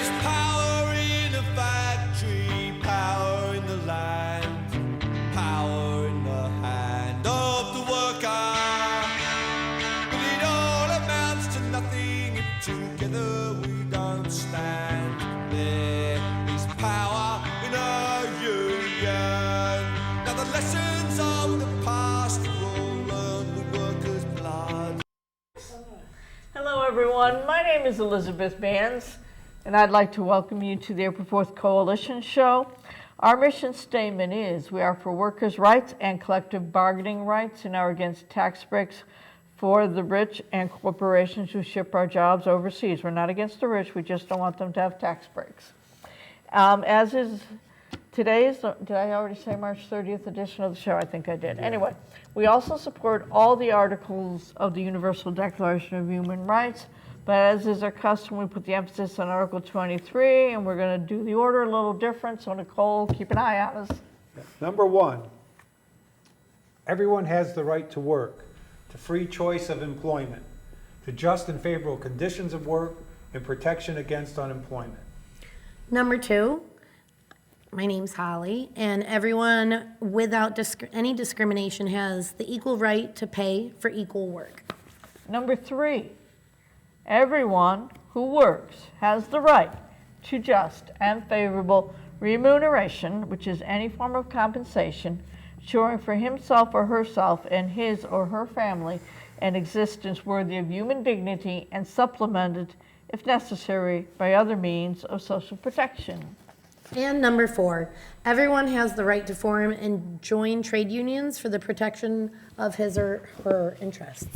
is power in a factory, power in the land, power in the hand of the worker. But it all amounts to nothing if together we don't stand. There is power in a union. Now the lessons of the past are all learned with workers' blood. Hello everyone, my name is Elizabeth Bands, and I'd like to welcome you to the April 4th Coalition Show. Our mission statement is, we are for workers' rights and collective bargaining rights and are against tax breaks for the rich and corporations who ship our jobs overseas. We're not against the rich, we just don't want them to have tax breaks. As is today's, did I already say March 30th edition of the show? I think I did. Anyway, we also support all the articles of the Universal Declaration of Human Rights, but as is our custom, we put the emphasis on Article 23, and we're going to do the order a little different, so Nicole, keep an eye on us. Number one, everyone has the right to work, to free choice of employment, to just and favorable conditions of work, and protection against unemployment. Number two, my name's Holly, and everyone without any discrimination has the equal right to pay for equal work. Number 3, everyone who works has the right to just and favorable remuneration, which is any form of compensation, ensuring for himself or herself and his or her family an existence worthy of human dignity and supplemented, if necessary, by other means of social protection. And number 4, everyone has the right to form and join trade unions for the protection of his or her interests.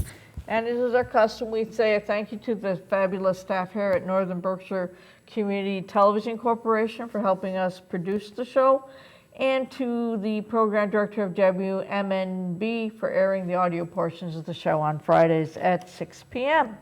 And it is our custom, we say a thank you to the fabulous staff here at Northern Berkshire Community Television Corporation for helping us produce the show, and to the program director of WMNB for airing the audio portions of the show on Fridays at 6 p.m.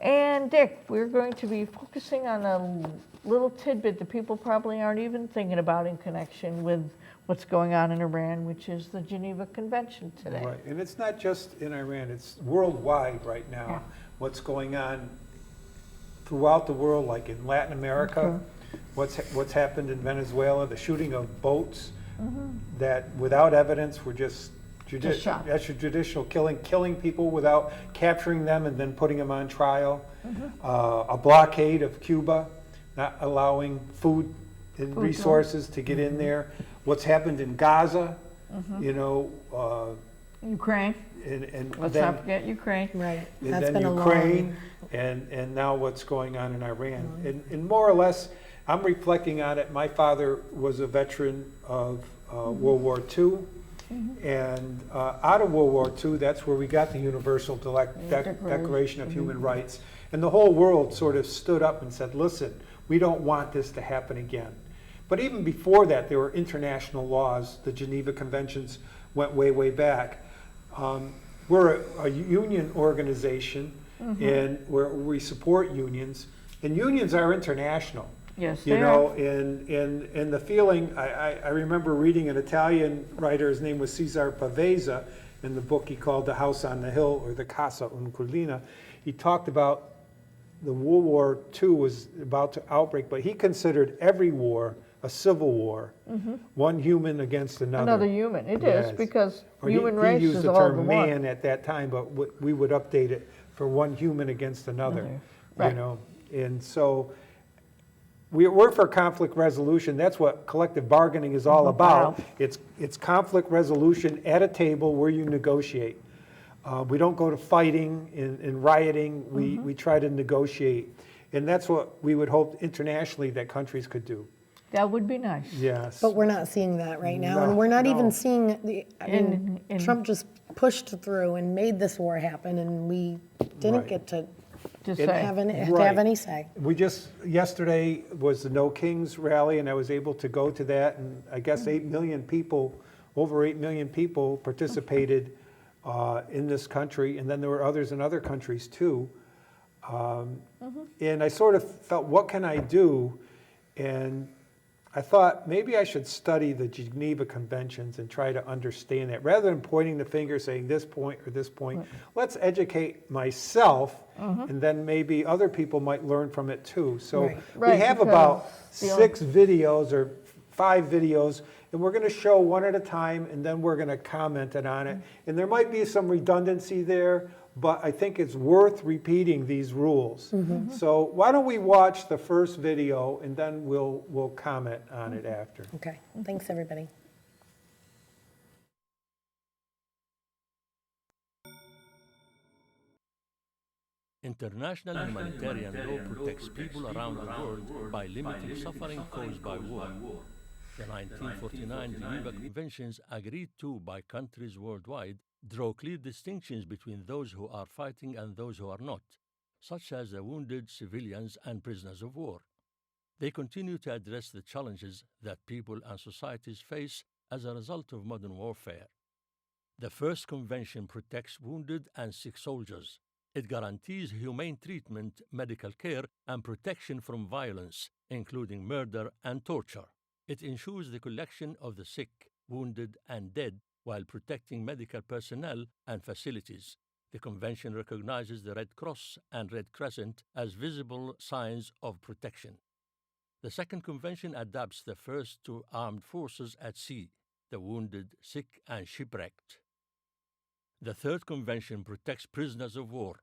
And Dick, we're going to be focusing on a little tidbit that people probably aren't even thinking about in connection with what's going on in Iran, which is the Geneva Convention today. Right, and it's not just in Iran, it's worldwide right now. Yeah. What's going on throughout the world, like in Latin America, what's happened in Venezuela, the shooting of boats that without evidence were just shot. extrajudicial killing people without capturing them and then putting them on trial. A blockade of Cuba, not allowing food and resources to get in there. What's happened in Gaza, you know. Ukraine. And Let's then, not forget Ukraine. Right. and That's then been Ukraine, and now what's going on in Iran. And more or less, I'm reflecting on it. My father was a veteran of World War II. And out of World War II, that's where we got the Universal Declaration of Human Rights. And the whole world sort of stood up and said, listen, we don't want this to happen again. But even before that, there were international laws. The Geneva Conventions went way, way back. We're a union organization, and we support unions. And unions are international. Yes, You they know, are. and the feeling, I remember reading an Italian writer, his name was Cesare Pavese, in the book he called The House on the Hill, or The Casa un Collina. He talked about the World War II was about to outbreak, but he considered every war a civil war, one human against another. Another human. It Yes. is, because Or human he race used is the all the term one. man at that time, but we would update it for one human against another. Right. You know, and so we're for conflict resolution. That's what collective bargaining is all about. It's conflict resolution at a table where you negotiate. We don't go to fighting and rioting. We try to negotiate, and that's what we would hope internationally that countries could do. That would be nice. Yes. But we're not seeing that right now, No, and we're not no. even seeing I mean, In- Trump just pushed through and made this war happen, and we didn't Right. get to To It- say. have Right. any say. We just, yesterday was the No Kings rally, and I was able to go to that, and I guess 8 million people, over 8 million people participated in this country, and then there were others in other countries too. And I sort of felt, what can I do? And I thought maybe I should study the Geneva Conventions and try to understand it. Rather than pointing the finger saying this point or this point, let's educate myself, and then maybe other people might learn from it too. So Right. we Right, have because about the 6 videos or 5 videos, and we're going to show one at a time, and then we're going to comment on it. And there might be some redundancy there, but I think it's worth repeating these rules. So why don't we watch the first video, and then we'll comment on it after. Okay, thanks, everybody. International humanitarian law protects people around the world by limiting suffering caused by war. The 1949 Geneva Conventions, agreed to by countries worldwide, draw clear distinctions between those who are fighting and those who are not, such as the wounded, civilians, and prisoners of war. They continue to address the challenges that people and societies face as a result of modern warfare. The first convention protects wounded and sick soldiers. It guarantees humane treatment, medical care, and protection from violence, including murder and torture. It ensures the collection of the sick, wounded, and dead while protecting medical personnel and facilities. The Convention recognizes the Red Cross and Red Crescent as visible signs of protection. The Second Convention adapts the first to armed forces at sea, the wounded, sick, and shipwrecked. The Third Convention protects prisoners of war.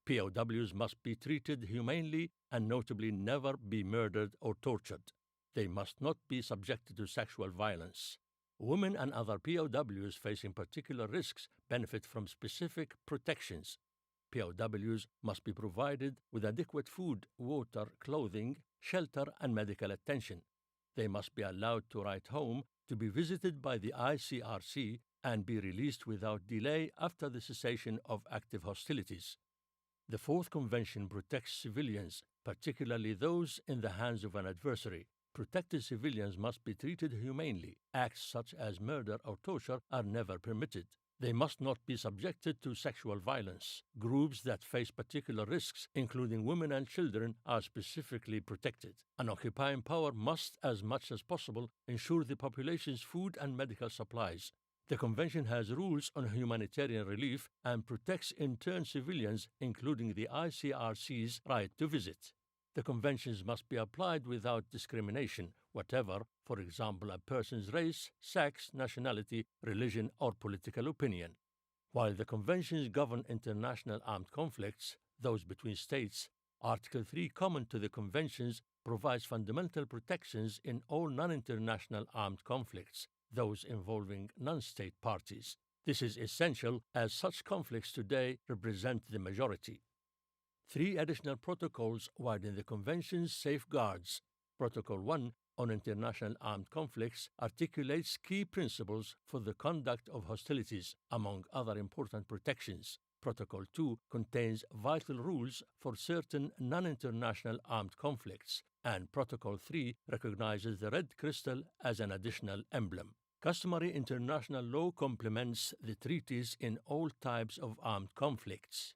POWs must be treated humanely and notably never be murdered or tortured. They must not be subjected to sexual violence. Women and other POWs facing particular risks benefit from specific protections. POWs must be provided with adequate food, water, clothing, shelter, and medical attention. They must be allowed to write home, to be visited by the ICRC, and be released without delay after the cessation of active hostilities. The Fourth Convention protects civilians, particularly those in the hands of an adversary. Protected civilians must be treated humanely. Acts such as murder or torture are never permitted. They must not be subjected to sexual violence. Groups that face particular risks, including women and children, are specifically protected. An occupying power must, as much as possible, ensure the population's food and medical supplies. The Convention has rules on humanitarian relief and protects interned civilians, including the ICRC's right to visit. The conventions must be applied without discrimination, whatever, for example, a person's race, sex, nationality, religion, or political opinion. While the conventions govern international armed conflicts, those between states, Article 3, common to the conventions, provides fundamental protections in all non-international armed conflicts, those involving non-state parties. This is essential as such conflicts today represent the majority. 3 additional protocols widen the Convention's safeguards. Protocol 1 on international armed conflicts articulates key principles for the conduct of hostilities, among other important protections. Protocol 2 contains vital rules for certain non-international armed conflicts, and Protocol 3 recognizes the red crystal as an additional emblem. Customary international law complements the treaties in all types of armed conflicts.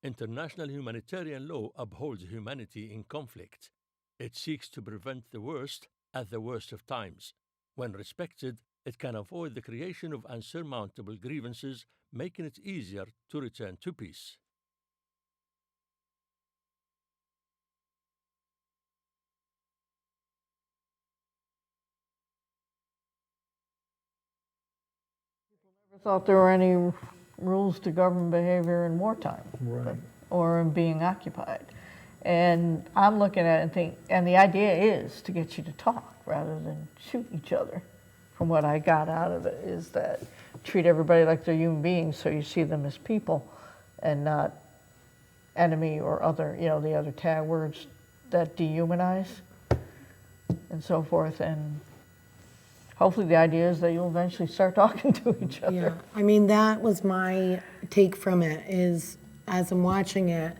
International humanitarian law upholds humanity in conflict. It seeks to prevent the worst at the worst of times. When respected, it can avoid the creation of unsurmountable grievances, making it easier to return to peace. Never thought there were any rules to govern behavior in wartime or in being occupied. And I'm looking at it and think, and the idea is to get you to talk rather than shoot each other. From what I got out of it is that treat everybody like they're human beings, so you see them as people and not enemy or other, the other tag words that dehumanize and so forth. And hopefully the idea is that you'll eventually start talking to each other. Yeah, I mean, that was my take from it, is as I'm watching it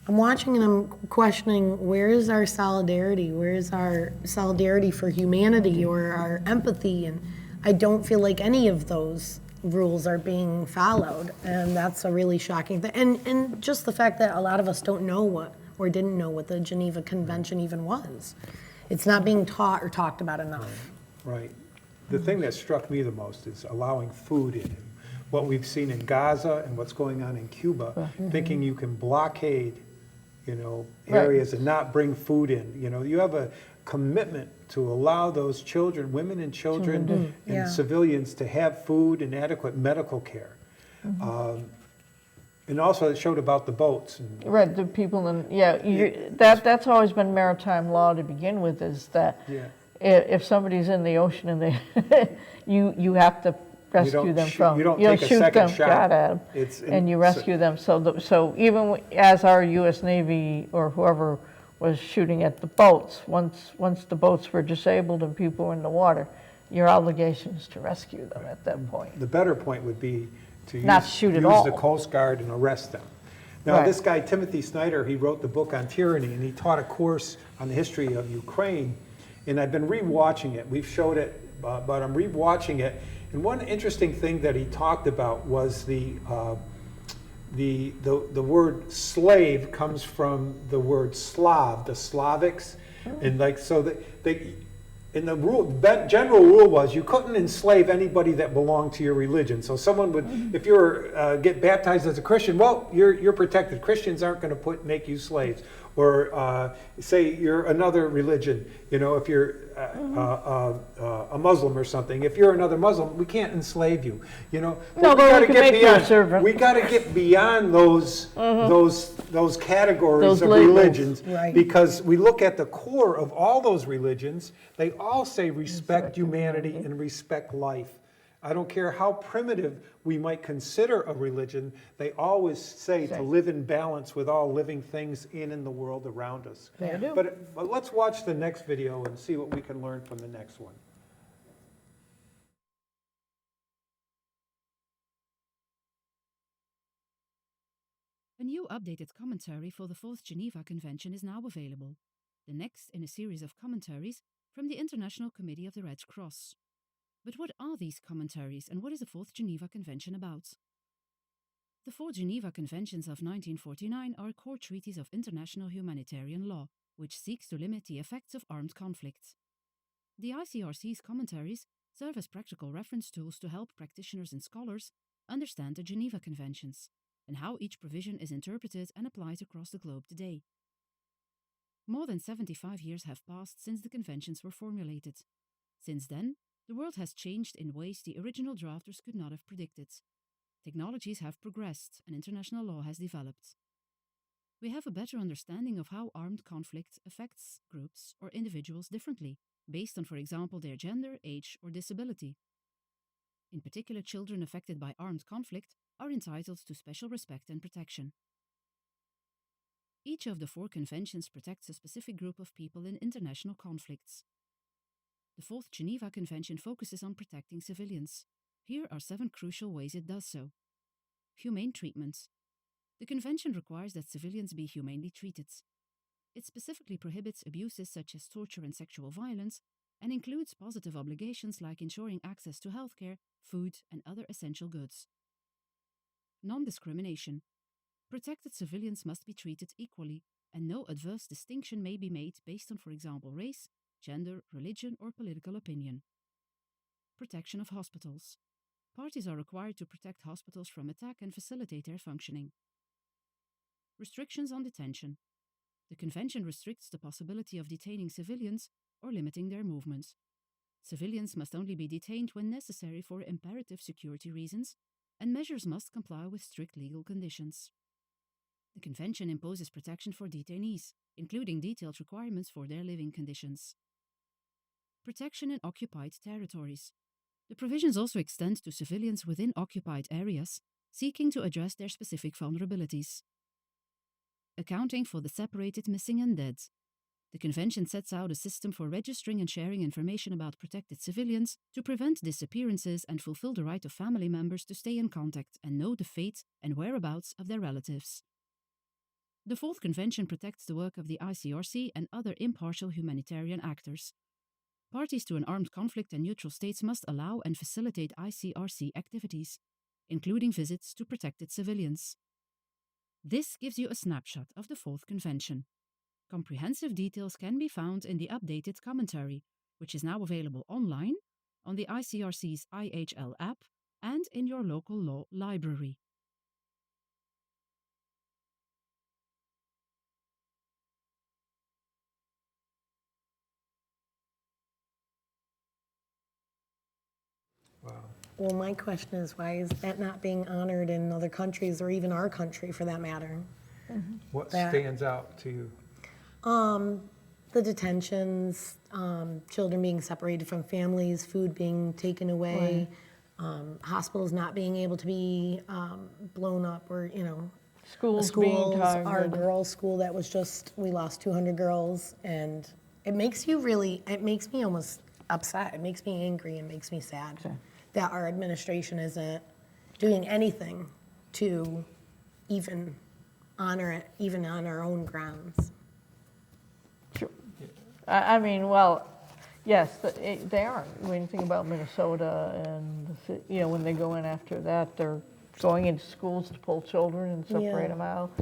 and I'm questioning, where is our solidarity? Where is our solidarity for humanity or our empathy? And I don't feel like any of those rules are being followed. And that's a really shocking thing. And just the fact that a lot of us don't know what, or didn't know what the Geneva Convention even was. It's not being taught or talked about enough. Right. The thing that struck me the most is allowing food in. What we've seen in Gaza and what's going on in Cuba, thinking you can blockade, Right. areas and not bring food in. You have a commitment to allow those children, women and children and Yeah. civilians to have food and adequate medical care. And also it showed about the boats. And, Right, the people in, that's always been maritime law to begin with, is that yeah. if somebody's in the ocean and they, you have to rescue them from. You don't take a shoot second them, shot. got at 'em, It's- and you so- rescue them. So even as our U.S. Navy or whoever was shooting at the boats, once the boats were disabled and people were in the water, your obligation is to rescue them at that point. The better point would be to Not use, shoot at use all. the Coast Guard and arrest them. Now, Right. this guy, Timothy Snyder, he wrote the book on tyranny, and he taught a course on the history of Ukraine, and I've been rewatching it. We've showed it, but I'm rewatching it. And one interesting thing that he talked about was the word slave comes from the word Slav, the Slavics, and and the general rule was you couldn't enslave anybody that belonged to your religion. So someone would, if you're get baptized as a Christian, well, you're protected. Christians aren't going to make you slaves. Or say you're another religion, if you're a Muslim or something. If you're another Muslim, we can't enslave you. No, but we can make you a servant. We got to get beyond those categories Those of labels. religions, Right. because we look at the core of all those religions. They all say respect humanity and respect life. I don't care how primitive we might consider a religion, they always say to live in balance with all living things in the world around us. They do. But let's watch the next video and see what we can learn from the next one. A new updated commentary for the Fourth Geneva Convention is now available, the next in a series of commentaries from the International Committee of the Red Cross. But what are these commentaries, and what is the Fourth Geneva Convention about? The four Geneva Conventions of 1949 are core treaties of international humanitarian law, which seeks to limit the effects of armed conflict. The ICRC's commentaries serve as practical reference tools to help practitioners and scholars understand the Geneva Conventions and how each provision is interpreted and applied across the globe today. More than 75 years have passed since the conventions were formulated. Since then, the world has changed in ways the original drafters could not have predicted. Technologies have progressed and international law has developed. We have a better understanding of how armed conflict affects groups or individuals differently, based on, for example, their gender, age, or disability. In particular, children affected by armed conflict are entitled to special respect and protection. Each of the four conventions protects a specific group of people in international conflicts. The Fourth Geneva Convention focuses on protecting civilians. Here are 7 crucial ways it does so. Humane treatment. The convention requires that civilians be humanely treated. It specifically prohibits abuses such as torture and sexual violence, and includes positive obligations like ensuring access to healthcare, food, and other essential goods. Non-discrimination. Protected civilians must be treated equally, and no adverse distinction may be made based on, for example, race, gender, religion, or political opinion. Protection of hospitals. Parties are required to protect hospitals from attack and facilitate their functioning. Restrictions on detention. The convention restricts the possibility of detaining civilians or limiting their movements. Civilians must only be detained when necessary for imperative security reasons, and measures must comply with strict legal conditions. The convention imposes protection for detainees, including detailed requirements for their living conditions. Protection in occupied territories. The provisions also extend to civilians within occupied areas, seeking to address their specific vulnerabilities. Accounting for the separated, missing, and dead. The convention sets out a system for registering and sharing information about protected civilians to prevent disappearances and fulfill the right of family members to stay in contact and know the fate and whereabouts of their relatives. The Fourth Convention protects the work of the ICRC and other impartial humanitarian actors. Parties to an armed conflict and neutral states must allow and facilitate ICRC activities, including visits to protected civilians. This gives you a snapshot of the Fourth Convention. Comprehensive details can be found in the updated commentary, which is now available online on the ICRC's IHL app and in your local law library. Wow. Well, my question is, why is that not being honored in other countries or even our country for that matter? What That- stands out to you? The detentions, children being separated from families, food being taken away, hospitals not being able to be blown up, or, you know, Schools being schools, our targeted. girls' school that was just, we lost 200 girls, and it makes me almost upset. It makes me angry and makes me sad that our administration isn't doing anything to even honor it, even on our own grounds. Sure. I mean, well, yes, they aren't. When you think about Minnesota and, you know, when they go in after that, they're going into schools to pull children and separate Yeah. them out,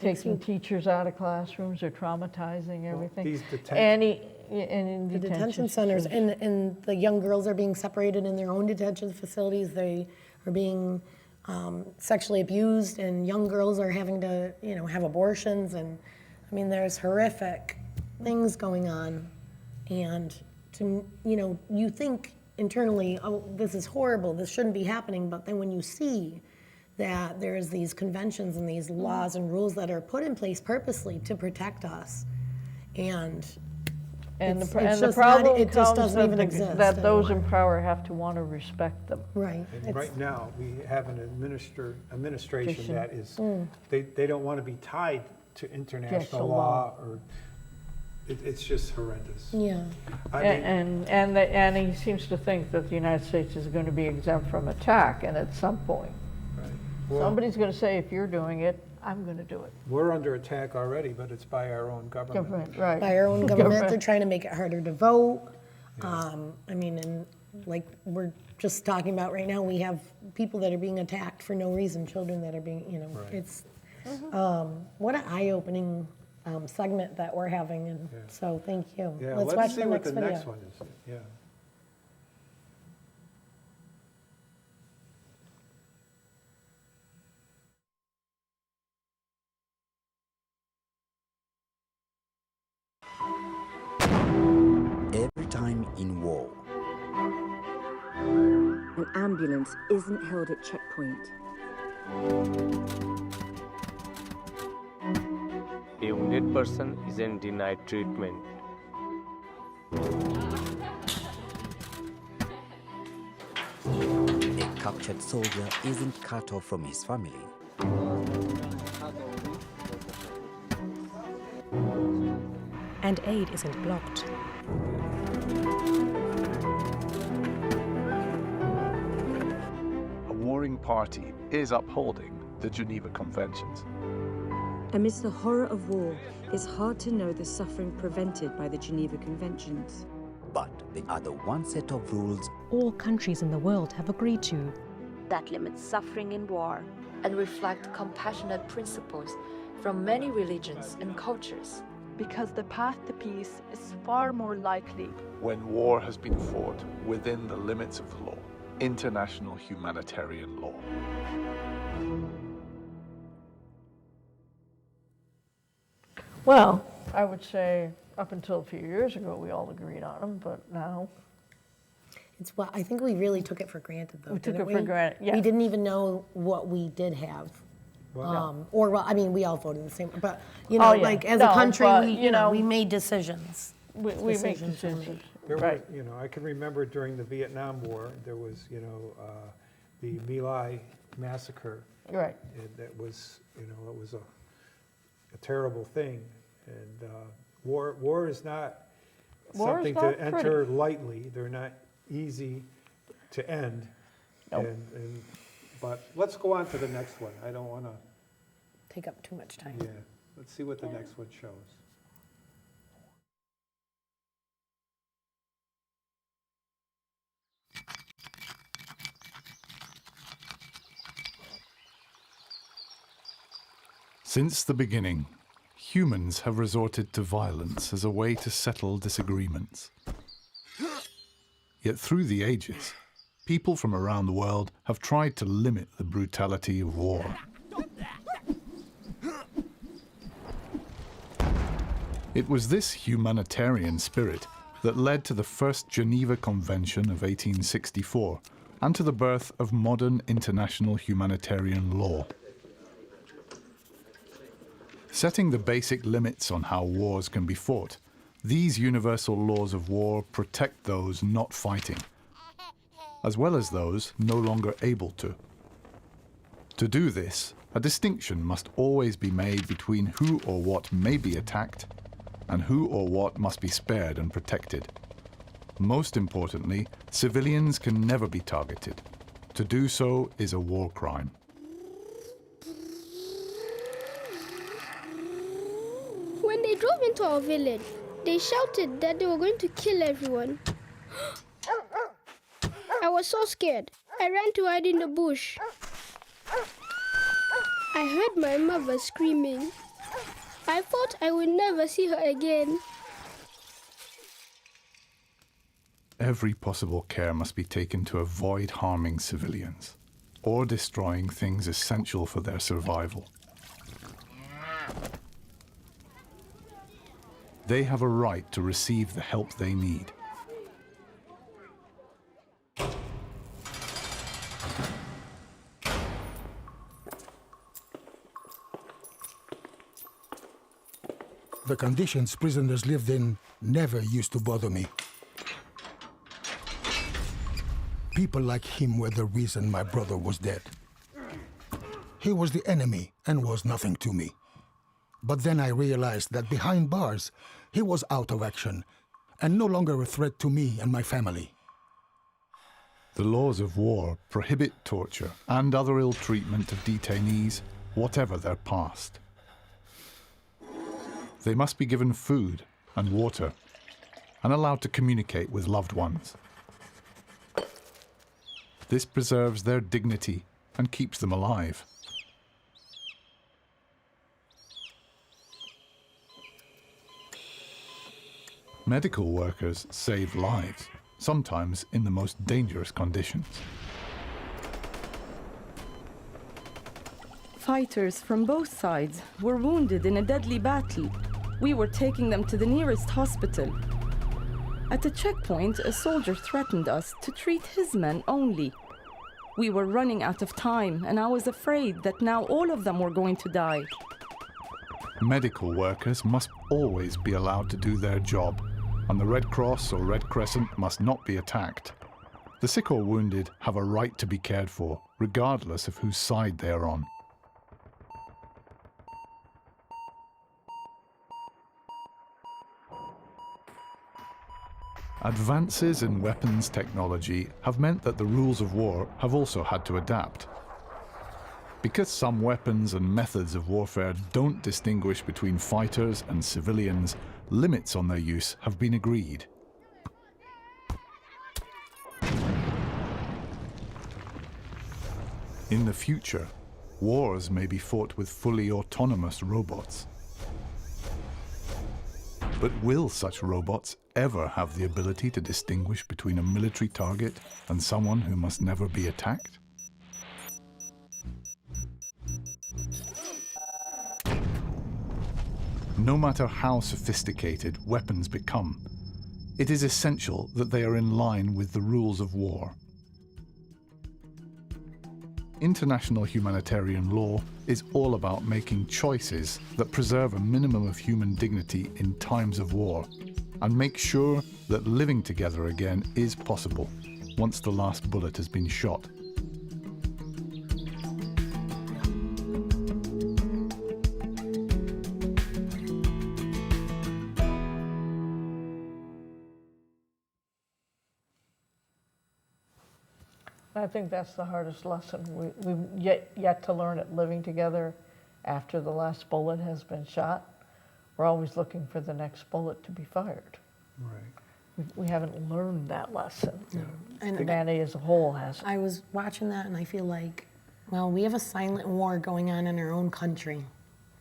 taking teachers out of classrooms, they're traumatizing everything. these And in The detention centers, and the young girls are being separated in their own detention facilities. They are being sexually abused, and young girls are having to, you know, have abortions. And I mean, there's horrific things going on. And to, you know, you think internally, oh, this is horrible, this shouldn't be happening. But then when you see that there's these conventions and these laws and rules that are put in place purposely to protect us, and And it's the just the not- problem it just comes doesn't that even exist that those in anymore. power have to want to respect them. right, And it's- right now, we have an administration that is, Mm. they don't want to be tied to international law, or, it's just horrendous. yeah. I mean, And he seems to think that the United States is going to be exempt from attack, and at some point, right. Well, somebody's going to say, if you're doing it, I'm going to do it. we're under attack already, but it's by our own government. Government, right. By our own government, they're trying to make it harder to vote. I mean, and like we're just talking about right now, we have people that are being attacked for no reason, children that are being, you know, Right. it's, what an eye-opening segment that we're having, and Yeah. so thank you. Yeah, Let's watch let's see the what next the video. next one is, yeah. Every time in war, An ambulance isn't held at checkpoint. A wounded person isn't denied treatment. a captured soldier isn't cut off from his family. And aid isn't blocked. A warring party is upholding the Geneva Conventions. Amidst the horror of war, it's hard to know the suffering prevented by the Geneva Conventions. But there are the one set of rules All countries in the world have agreed to. that limits suffering in war and reflect compassionate principles from many religions and cultures. Because the path to peace is far more likely When war has been fought within the limits of the law, international humanitarian law. Well, I would say up until a few years ago, we all agreed on them, but now, It's what, I think we really took it for granted, though, We took didn't it for granted, yeah. We didn't even know what we did have. Or, well, I mean, we all voted the same, but, you know, Oh, yeah. like, as No, a country, but, we, you you know, know, we made decisions. we make Decisions were decisions. There Right. was, you know, I can remember during the Vietnam War, there was, you know, the My Lai massacre. Right. And that was, you know, it was a terrible thing. And war is not War is something not to enter lightly. They're not easy to end. Nope. But let's go on to the next one. I don't want to, Take up too much time. yeah. Let's see what the next one shows. Since the beginning, Humans have resorted to violence as a way to settle disagreements. Yet through the ages, people from around the world have tried to limit the brutality of war. It was this humanitarian spirit that led to the first Geneva Convention of 1864 and to the birth of modern international humanitarian law. Setting the basic limits on how wars can be fought, these universal laws of war protect those not fighting, as well as those no longer able to. To do this, a distinction must always be made between who or what may be attacked and who or what must be spared and protected. Most importantly, civilians can never be targeted. To do so is a war crime. When they drove into our village, they shouted that they were going to kill everyone. I was so scared. I ran to hide in the bush. I heard my mother screaming. I thought I would never see her again. Every possible care must be taken to avoid harming civilians or destroying things essential for their survival. They have a right to receive the help they need. The conditions prisoners lived in never used to bother me. People like him were the reason my brother was dead. He was the enemy and was nothing to me. But then I realized that behind bars, he was out of action and no longer a threat to me and my family. The laws of war prohibit torture and other ill treatment of detainees, whatever their past. They must be given food and water and allowed to communicate with loved ones. This preserves their dignity and keeps them alive. Medical workers save lives, sometimes in the most dangerous conditions. Fighters from both sides were wounded in a deadly battle. We were taking them to the nearest hospital. At a checkpoint, a soldier threatened us to treat his men only. We were running out of time, and I was afraid that now all of them were going to die. Medical workers must always be allowed to do their job, and the Red Cross or Red Crescent must not be attacked. The sick or wounded have a right to be cared for, regardless of whose side they are on. Advances in weapons technology have meant that the rules of war have also had to adapt. Because some weapons and methods of warfare don't distinguish between fighters and civilians, limits on their use have been agreed. In the future, wars may be fought with fully autonomous robots. But will such robots ever have the ability to distinguish between a military target and someone who must never be attacked? No matter how sophisticated weapons become, it is essential that they are in line with the rules of war. International humanitarian law is all about making choices that preserve a minimum of human dignity in times of war and make sure that living together again is possible once the last bullet has been shot. I think that's the hardest lesson we've yet to learn at living together after the last bullet has been shot. We're always looking for the next bullet to be fired. Right. We haven't learned that lesson. No. And humanity as a whole hasn't. I was watching that and I feel like, well, we have a silent war going on in our own country.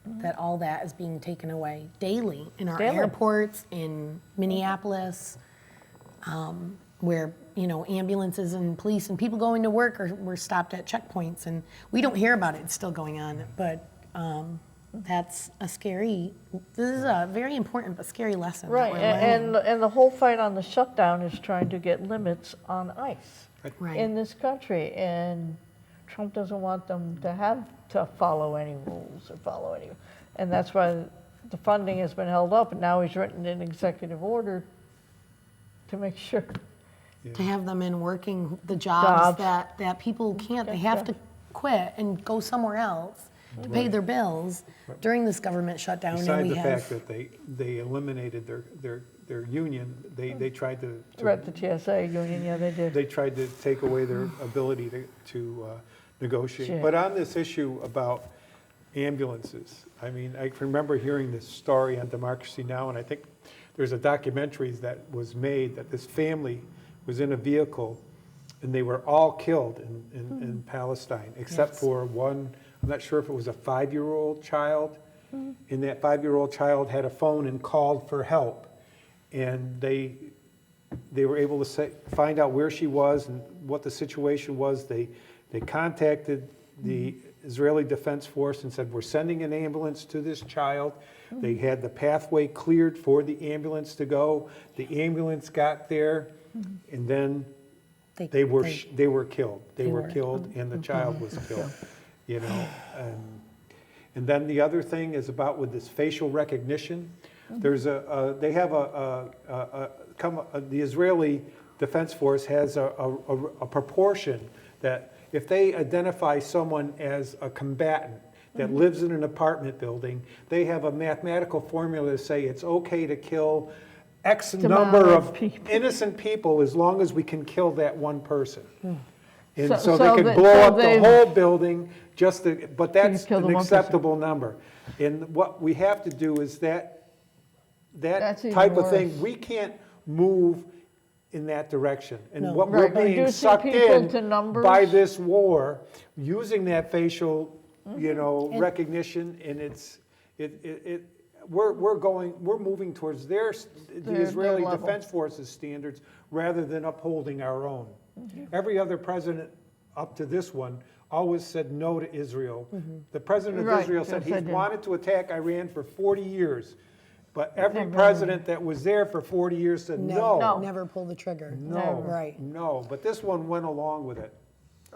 that all that is being taken away daily in our Daily. airports, in Minneapolis, where, you know, ambulances and police and people going to work were stopped at checkpoints, and we don't hear about it. It's still going on, but that's a scary, this is a very important but scary lesson. that Right, we're and learning. the whole fight on the shutdown is trying to get limits on ICE Right. in this country, and Trump doesn't want them to have to follow any rules or follow any, and that's why the funding has been held up, and now he's written an executive order to make sure. To have them in working the jobs, Jobs. that people can't, they have to quit and go somewhere else to pay their bills during this government shutdown. Beside and we the have, fact that they eliminated their union, they tried to Right, the TSA union, yeah, they did. they tried to take away their ability to negotiate. Sure. But on this issue about ambulances, I mean, I can remember hearing this story on Democracy Now!, and I think there's a documentary that was made that this family was in a vehicle and they were all killed in Palestine, except Yes. for one, I'm not sure if it was a 5-year-old child, and that 5-year-old child had a phone and called for help. And they were able to find out where she was and what the situation was. They contacted the Israeli Defense Force and said, we're sending an ambulance to this child. They had the pathway cleared for the ambulance to go. The ambulance got there, and then they were killed. They were killed, and the child was killed. You know, and then the other thing is about with this facial recognition. There's the Israeli Defense Force has a proportion that if they identify someone as a combatant that lives in an apartment building, they have a mathematical formula to say it's okay to kill X number of innocent people as long as we can kill that one person. And so they could blow up the whole building but that's an acceptable number. And what we have to do is that type of thing, we can't move in that direction. And what we're being sucked in by this war, using that facial, you know, recognition, and we're moving towards the Israeli Defense Forces standards rather than upholding our own. Every other president up to this one always said no to Israel. The president of Israel said he wanted to attack Iran for 40 years. But every president that was there for 40 years said no. Never pull the trigger. No, Right. no. But this one went along with it.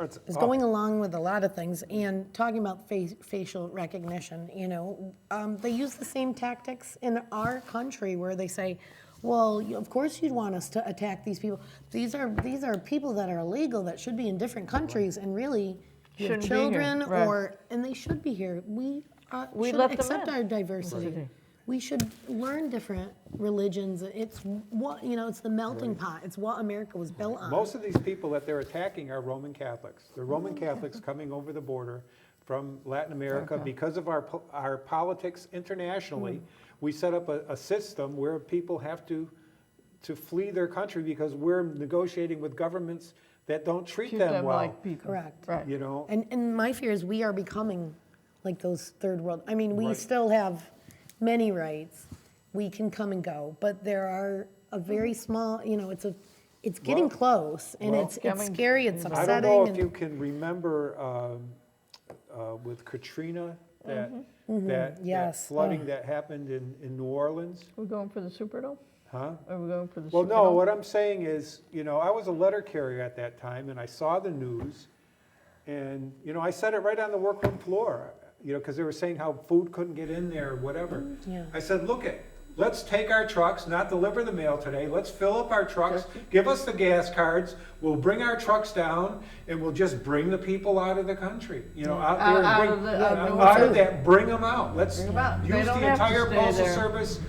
It's going along with a lot of things, and talking about facial recognition, you know, they use the same tactics in our country where they say, well, of course you'd want us to attack these people. These are people that are illegal that should be in different countries, and really you have Shouldn't be here, children right. and they should be here. We should let them accept in. our diversity. Right. We should learn different religions. It's what, you know, it's the melting pot. It's what America was built on. Most of these people that they're attacking are Roman Catholics. They're Roman Catholics coming over the border from Latin America. Because of our politics internationally. We set up a system where people have to flee their country because we're negotiating with governments that don't treat them well. like people. Correct. Right. You know, And my fear is we are becoming like those third world. I mean, we still have many rights. We can come and go, but there are a very small, you know, it's getting close, and it's scary, it's upsetting. I don't know if you can remember with Katrina, that flooding that happened in New Orleans. We're going for the Superdome? Huh? Are we going for the Well, Superdome? no, what I'm saying is, you know, I was a letter carrier at that time, and I saw the news, and, you know, I said it right on the workroom floor, you know, because they were saying how food couldn't get in there or whatever. Yeah. I said, let's take our trucks, not deliver the mail today, let's fill up our trucks, give us the gas cards, we'll bring our trucks down, and we'll just bring the people out of the country, you know, out there and bring them out. Let's use the entire Postal Service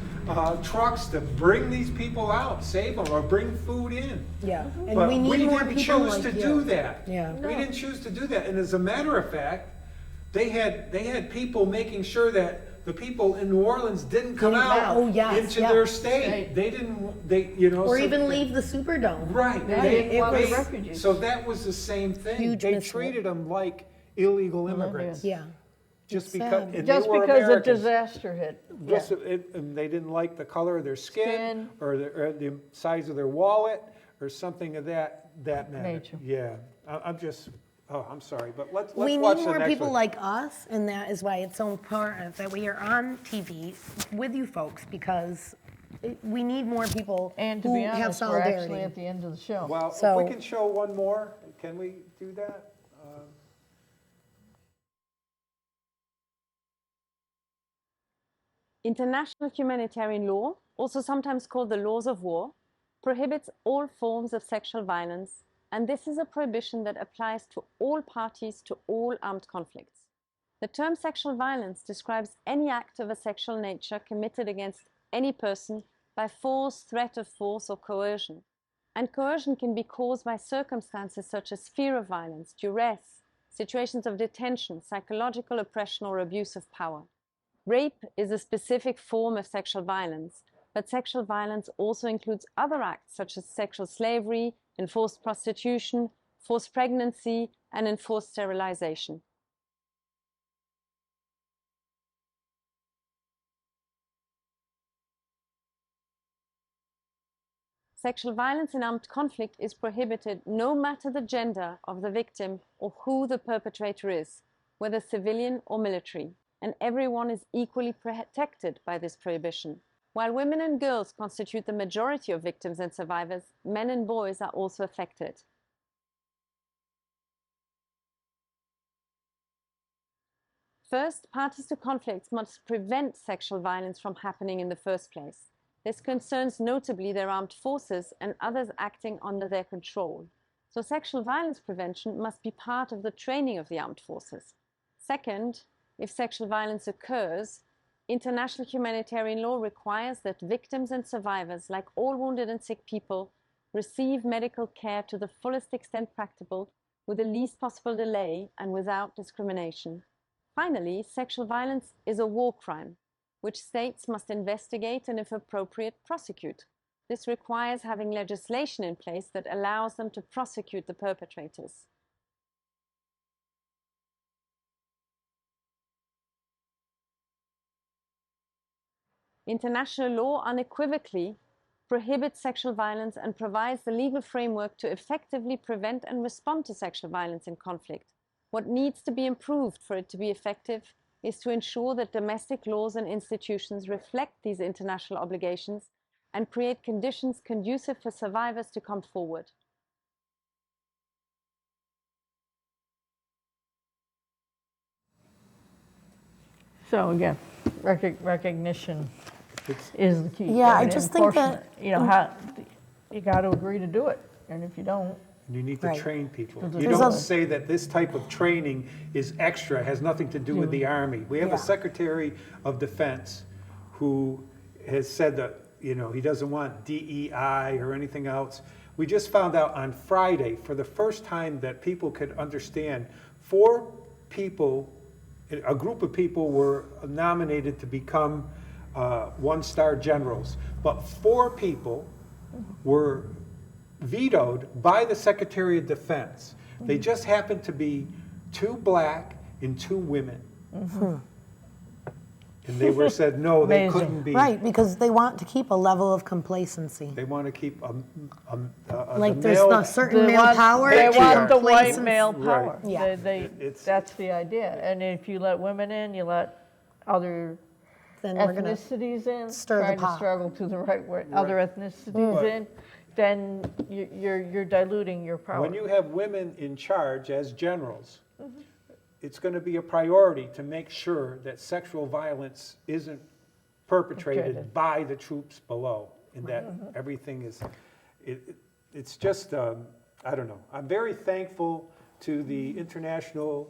trucks to bring these people out, save them, or bring food in. Yeah, and But we need more didn't people choose like to you. do that. Yeah. We didn't choose to do that, and as a matter of fact, they had people making sure that the people in New Orleans didn't come out into their state. They didn't, you know. Or so even leave the Superdome. Right. refugees. So that was the same thing. They treated them like illegal immigrants. Yeah. just It's because sad. and Just they were because a Americans. disaster hit. Just and they didn't like the color of their skin, or the size of their wallet, or something of that matter. Nature. Yeah, I'm just. Oh, I'm sorry, but let's We watch need the more next people one. like us, and that is why it's so important that we are on TV with you folks, because we need more people And to who be have honest, we're solidarity. actually at the end of the show. Well, So- if we can show one more, can we do that? International humanitarian law, also sometimes called the laws of war, prohibits all forms of sexual violence, and this is a prohibition that applies to all parties to all armed conflicts. The term sexual violence describes any act of a sexual nature committed against any person by force, threat of force, or coercion. And coercion can be caused by circumstances such as fear of violence, duress, situations of detention, psychological oppression, or abuse of power. Rape is a specific form of sexual violence, but sexual violence also includes other acts such as sexual slavery, enforced prostitution, forced pregnancy, and enforced sterilization. Sexual violence in armed conflict is prohibited no matter the gender of the victim or who the perpetrator is, whether civilian or military, and everyone is equally protected by this prohibition. While women and girls constitute the majority of victims and survivors, men and boys are also affected. First, parties to conflicts must prevent sexual violence from happening in the first place. This concerns notably their armed forces and others acting under their control. So sexual violence prevention must be part of the training of the armed forces. Second, if sexual violence occurs, international humanitarian law requires that victims and survivors, like all wounded and sick people, receive medical care to the fullest extent practicable, with the least possible delay and without discrimination. Finally, sexual violence is a war crime, which states must investigate and, if appropriate, prosecute. This requires having legislation in place that allows them to prosecute the perpetrators. International law unequivocally prohibits sexual violence and provides the legal framework to effectively prevent and respond to sexual violence in conflict. What needs to be improved for it to be effective is to ensure that domestic laws and institutions reflect these international obligations and create conditions conducive for survivors to come forward. So again, recognition is the key. Yeah, I And just think enforcement. that- You got to agree to do it, and if you don't, You need to Right. train people. There's You a- don't say that this type of training is extra, has nothing to do with the Army. We have Yeah. a Secretary of Defense who has said that, he doesn't want DEI or anything else. We just found out on Friday, for the first time, that people could understand, 4 people, a group of people were nominated to become 1-star generals, but 4 people were vetoed by the Secretary of Defense. They just happened to be 2 black and 2 women. And they were said, no, they Amazing. couldn't be. Right, because they want to keep a level of complacency. They want to keep Like the there's male- the certain They male want- power. They and want the white complacency. male Right. power. Yeah. That's the idea. And if you let women in, you let other Then we're gonna ethnicities in, stir the trying to pot. struggle to the right way, other ethnicities Right. in, then you're diluting your power. When you have women in charge as generals, it's going to be a priority to make sure that sexual violence isn't perpetrated Perpetrated. by the troops below, and that everything is, it's just, I don't know. I'm very thankful to the International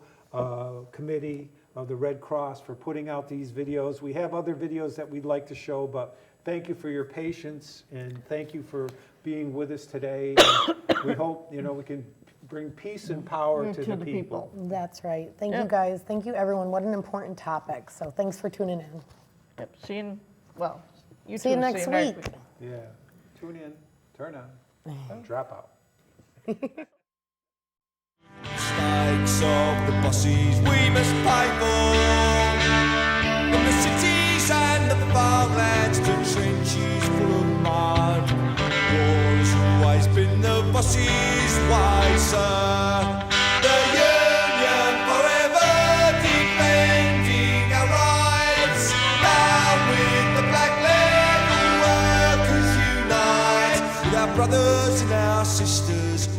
Committee of the Red Cross for putting out these videos. We have other videos that we'd like to show, but thank you for your patience, and thank you for being with us today. And we hope, we can bring peace and power to the people. That's right. Thank Yeah. you guys. Thank you everyone. What an important topic. So thanks for tuning in. Yep. See you See you too. next week. Yeah. Tune in, turn on, drop out. Mistakes of the bosses we must pay for. cities and the farmlands to trenches full of mud. War's always been the boss's way, sir. The Union forever defending our rights. Down with the black label workers unite. With our brothers and our sisters